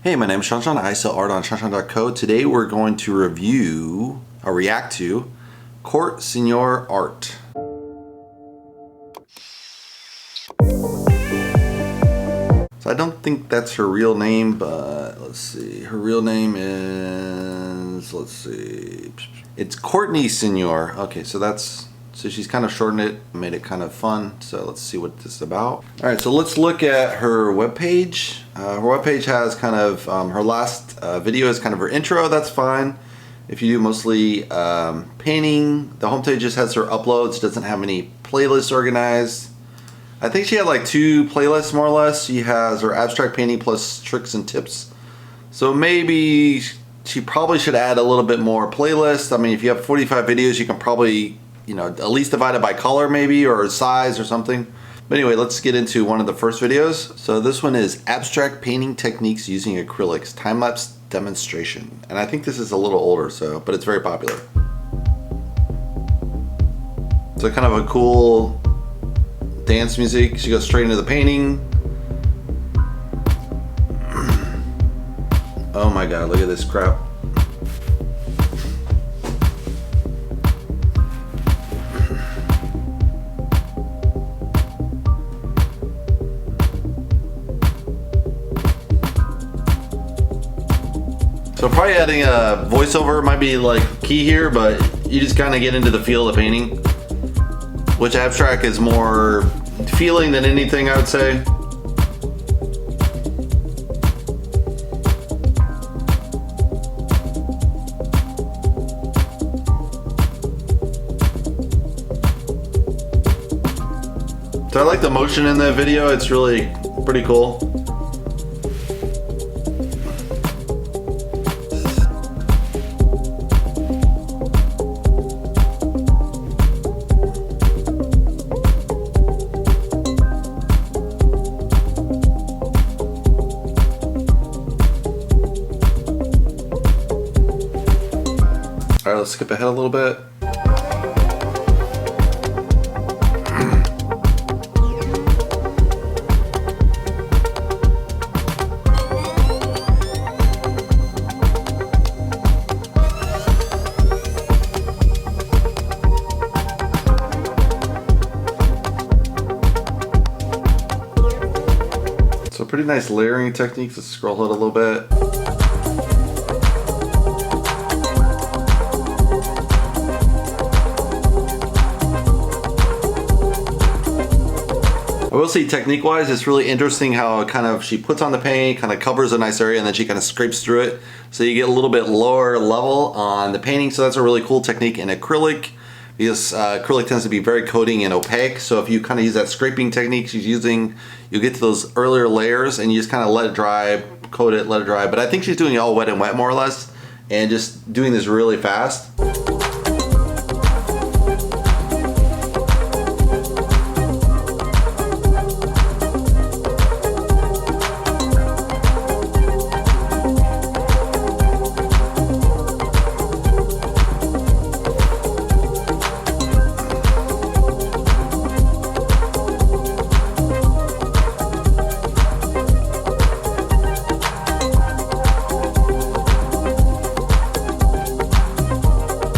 Hey, my name is shawnshawn. I sell art on shawnshawn.co. Today we're going to review, or react to, Courtney art. So I don't think that's her real name, but let's see. Her real name is, let's see. It's Courtney Senior. Okay, so she's kind of shortened it, made it kind of fun. So let's see what this is about. All right, so let's look at her webpage. Her webpage has kind of, her last video is kind of her intro, that's fine. If you do mostly painting, the homepage just has her uploads, doesn't have any playlists organized. I think she had like 2 playlists more or less. She has her abstract painting plus tricks and tips. So maybe she probably should add a little bit more playlists. I mean, if you have 45 videos, you can probably, you know, at least divide it by color maybe, or size or something. But anyway, let's get into one of the first videos. So this one is Abstract Painting Techniques Using Acrylics, Time-Lapse Demonstration. And I think this is a little older, but it's very popular. So kind of a cool dance music. She goes straight into the painting. Oh my God, look at this crap. So probably adding a voiceover might be like key here, but you just kind of get into the feel of the painting, which abstract is more feeling than anything, I would say. So I like the motion in the video, it's really pretty cool. All right, let's skip ahead a little bit. So pretty nice layering techniques. Let's scroll it a little bit. I will say technique wise, it's really interesting how kind of she puts on the paint, kind of covers a nice area, and then she kind of scrapes through it. So you get a little bit lower level on the painting. So that's a really cool technique in acrylic, because acrylic tends to be very coating and opaque. So if you kind of use that scraping technique she's using, you get to those earlier layers and you just kind of let it dry, coat it, let it dry. But I think she's doing it all wet and wet more or less, and just doing this really fast.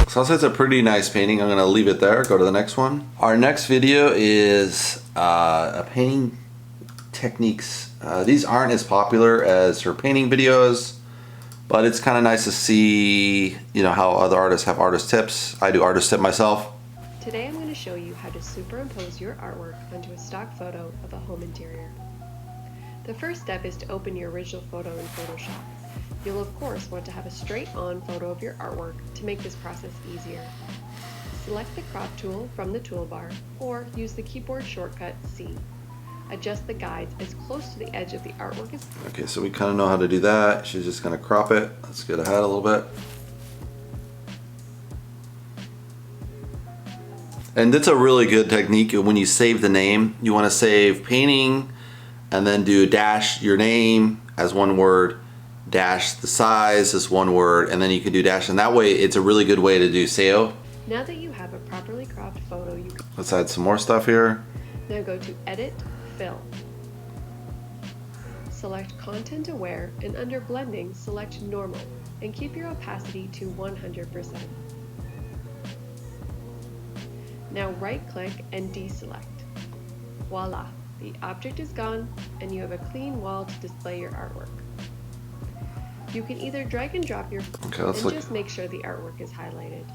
So I'll say it's a pretty nice painting. I'm gonna leave it there, go to the next one. Our next video is a painting techniques. These aren't as popular as her painting videos, but it's kind of nice to see, you know, how other artists have artist tips. I do artist tip myself. Today I'm going to show you how to superimpose your artwork onto a stock photo of a home interior. The first step is to open your original photo in Photoshop. You'll of course want to have a straight-on photo of your artwork to make this process easier. Select the crop tool from the toolbar or use the keyboard shortcut C. Adjust the guides as close to the edge of the artwork as possible. Okay, so we kind of know how to do that. She's just going to crop it. Let's get ahead a little bit. And that's a really good technique when you save the name. You want to save painting and then do dash your name as one word, dash the size as one word, and then you can do dash, and that way it's a really good way to do SEO. Now that you have a properly cropped photo, you can Let's add some more stuff here. now go to Edit, Fill. select Content Aware, and under Blending, select Normal, and keep your opacity to 100%. Now right-click and deselect. Voila! The object is gone, and you have a clean wall to display your artwork. You can either drag and drop your and just make sure the artwork is highlighted.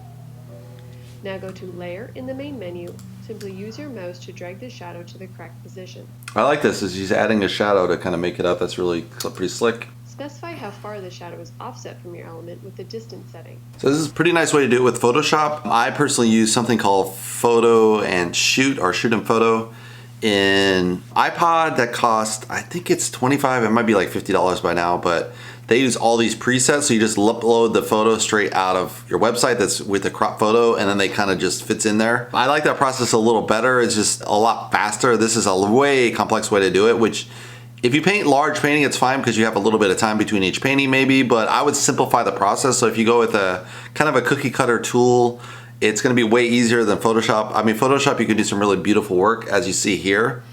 Now go to Layer in the main menu. Simply use your mouse to drag the shadow to the correct position. I like this, is he's adding a shadow to kind of make it up. That's really pretty slick. Specify how far the shadow is offset from your element with the distance setting. So this is a pretty nice way to do it with Photoshop. I personally use something called Photo and Shoot, or Shoot and Photo, in iPod that cost, I think it's $25, it might be like $50 by now, but they use all these presets, so you just upload the photo straight out of your website that's with the crop photo, and then they kind of just fits in there. I like that process a little better. It's just a lot faster. This is a way complex way to do it, which if you paint large painting, it's fine because you have a little bit of time between each painting maybe, but I would simplify the process. So if you go with a kind of a cookie cutter tool, it's gonna be way easier than Photoshop. I mean, Photoshop, you can do some really beautiful work as you see here.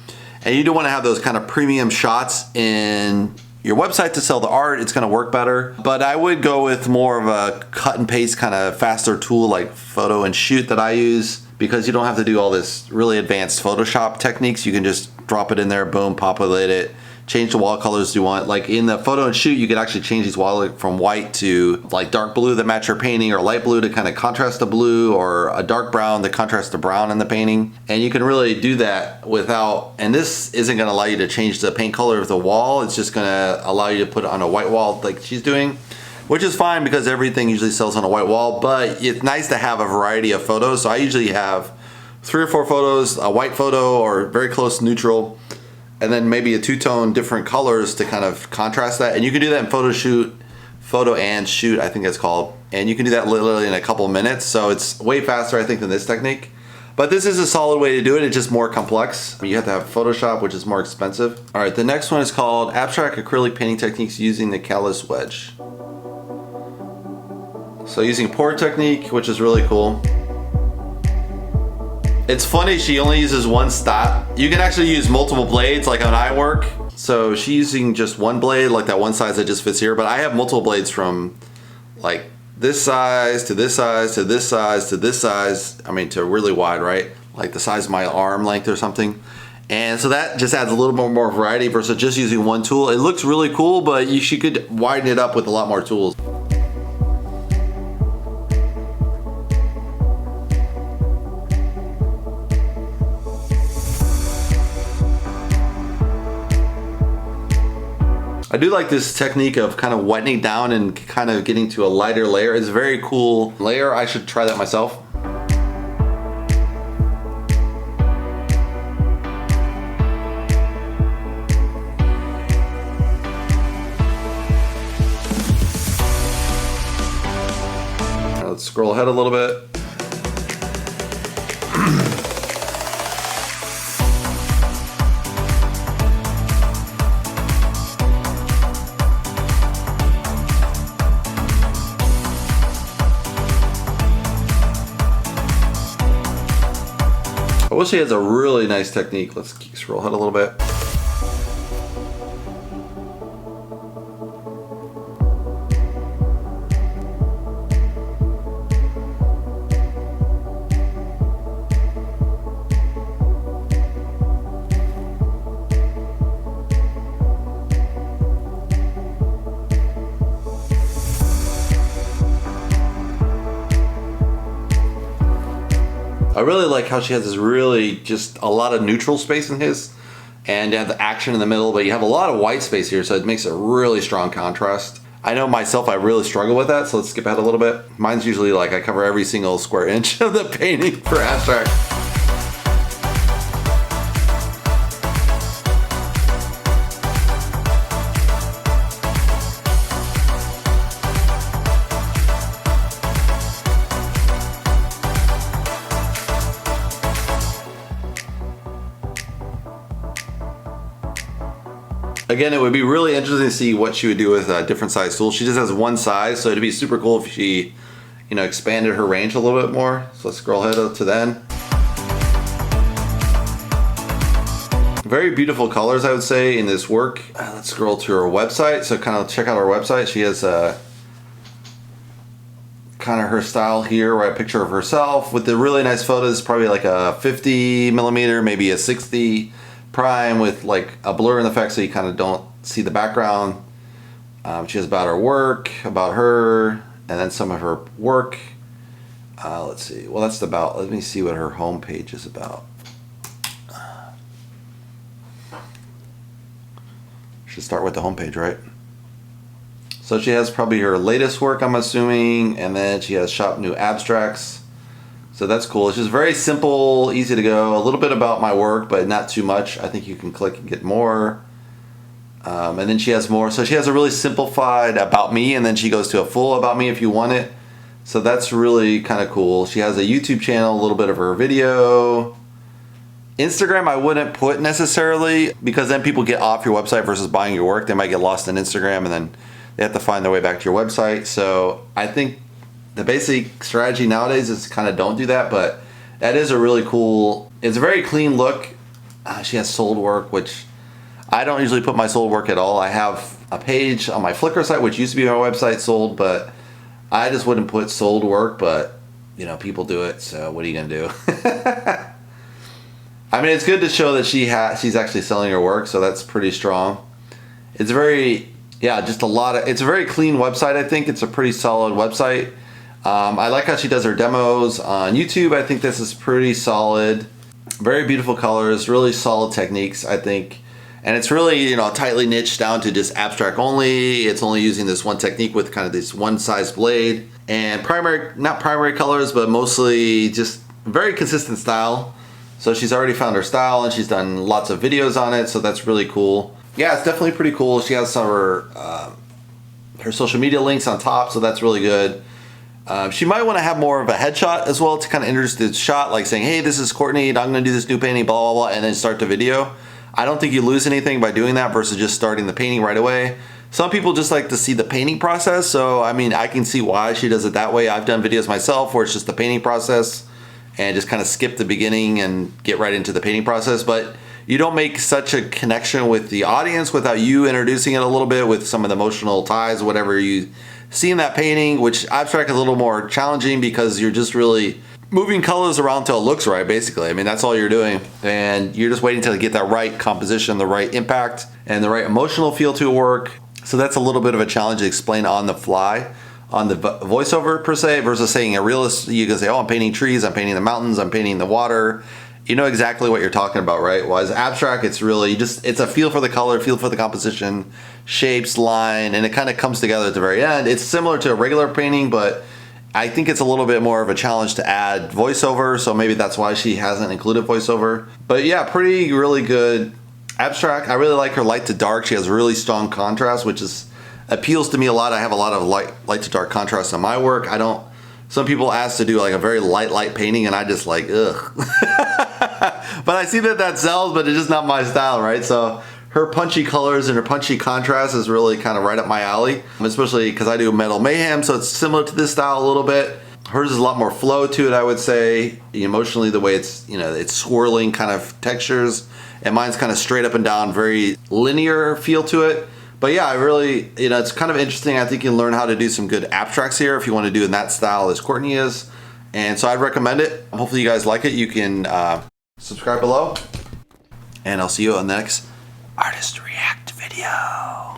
And you do wanna have those kind of premium shots in your website to sell the art. It's gonna work better. But I would go with more of a cut and paste kind of faster tool like Photo and Shoot that I use, because you don't have to do all this really advanced Photoshop techniques. You can just drop it in there, boom, populate it, change the wall colors you want. Like in the Photo and Shoot, you could actually change these wall from white to like dark blue that match your painting, or light blue to kind of contrast the blue, or a dark brown to contrast the brown in the painting. And you can really do that without, and this isn't gonna allow you to change the paint color of the wall. It's just gonna allow you to put it on a white wall like she's doing, which is fine because everything usually sells on a white wall, but it's nice to have a variety of photos. So I usually have 3 or 4 photos, a white photo or very close neutral, and then maybe a two-tone different colors to kind of contrast that. And you can do that in Photo and Shoot, I think it's called. And you can do that literally in a couple of minutes. So it's way faster, I think, than this technique. But this is a solid way to do it. It's just more complex. You have to have Photoshop, which is more expensive. All right, the next one is called Abstract Acrylic Painting Techniques Using the Callus Wedge. So using pour technique, which is really cool. It's funny, she only uses one stop. You can actually use multiple blades like on I work. So she's using just one blade, like that one size that just fits here, but I have multiple blades from like this size to this size to this size to this size. I mean, to really wide, right? Like the size of my arm length or something. And so that just adds a little bit more variety versus just using one tool. It looks really cool, but she could widen it up with a lot more tools. I do like this technique of kind of whitening down and kind of getting to a lighter layer. It's a very cool layer. I should try that myself. Let's scroll ahead a little bit. I wish he has a really nice technique. Let's scroll ahead a little bit. I really like how she has this really just a lot of neutral space in his, and you have the action in the middle, but you have a lot of white space here, so it makes a really strong contrast. I know myself, I really struggle with that, so let's skip ahead a little bit. Mine's usually like I cover every single square inch of the painting for abstract. Again, it would be really interesting to see what she would do with a different size tool. She just has one size, so it'd be super cool if she, you know, expanded her range a little bit more. So let's scroll ahead up to then. Very beautiful colors, I would say, in this work. Let's scroll to her website. So kind of check out her website. She has kind of her style here, right? A picture of herself with the really nice photos, probably like a 50 millimeter, maybe a 60 prime with like a blur in the effect so you kind of don't see the background. She has about her work, about her, and then some of her work. Let's see. Well, that's about, let me see what her homepage is about. Should start with the homepage, right? So she has probably her latest work, I'm assuming, and then she has shop new abstracts. So that's cool. It's just very simple, easy to go. A little bit about my work, but not too much. I think you can click and get more. And then she has more. So she has a really simplified about me, and then she goes to a full about me if you want it. So that's really kind of cool. She has a YouTube channel, a little bit of her video. Instagram I wouldn't put necessarily, because then people get off your website versus buying your work. They might get lost in Instagram and then they have to find their way back to your website. So I think the basic strategy nowadays is kind of don't do that, but that is a really cool, it's a very clean look. She has sold work, which I don't usually put my sold work at all. I have a page on my Flickr site, which used to be my website, sold, but I just wouldn't put sold work, but you know, people do it, so what are you gonna do? I mean, it's good to show that she's actually selling her work, so that's pretty strong. It's very, yeah, just a lot of, it's a very clean website. I think it's a pretty solid website. I like how she does her demos on YouTube. I think this is pretty solid. Very beautiful colors, really solid techniques, I think. And it's really, you know, tightly niched down to just abstract only. It's only using this one technique with kind of this one size blade. And primary, not primary colors, but mostly just very consistent style. So she's already found her style and she's done lots of videos on it. So that's really cool. Yeah, it's definitely pretty cool. She has some of her social media links on top. So that's really good. She might want to have more of a headshot as well to kind of introduce the shot, like saying, hey, this is Courtney, I'm going to do this new painting, blah, blah, blah, and then start the video. I don't think you lose anything by doing that versus just starting the painting right away. Some people just like to see the painting process. So, I mean, I can see why she does it that way. I've done videos myself where it's just the painting process and just kind of skip the beginning and get right into the painting process. But you don't make such a connection with the audience without you introducing it a little bit with some of the emotional ties, whatever you see in that painting, which abstract is a little more challenging because you're just really moving colors around until it looks right, basically. I mean, that's all you're doing. And you're just waiting to get that right composition, the right impact, and the right emotional feel to work. So that's a little bit of a challenge to explain on the fly, on the voiceover per se, versus saying a realist, you can say, oh, I'm painting trees, I'm painting the mountains, I'm painting the water. You know exactly what you're talking about, right? Whereas abstract, it's really just, it's a feel for the color, feel for the composition, shapes, line, and it kind of comes together at the very end. It's similar to a regular painting, but I think it's a little bit more of a challenge to add voiceover, so maybe that's why she hasn't included voiceover. But yeah, really good abstract. I really like her light to dark. She has really strong contrast, which appeals to me a lot. I have a lot of light to dark contrast on my work. Some people ask to do like a very light painting, and I just like, ugh. But I see that sells, but it's just not my style, right? So her punchy colors and her punchy contrast is really kind of right up my alley, especially because I do Metal Mayhem, so it's similar to this style a little bit. Hers is a lot more flow to it, I would say, emotionally, the way it's, you know, it's swirling kind of textures, and mine's kind of straight up and down, very linear feel to it. But yeah, I really, you know, it's kind of interesting. I think you can learn how to do some good abstracts here if you want to do in that style as Courtney is. And so I'd recommend it. Hopefully you guys like it. You can subscribe below, and I'll see you on the next Artist React video.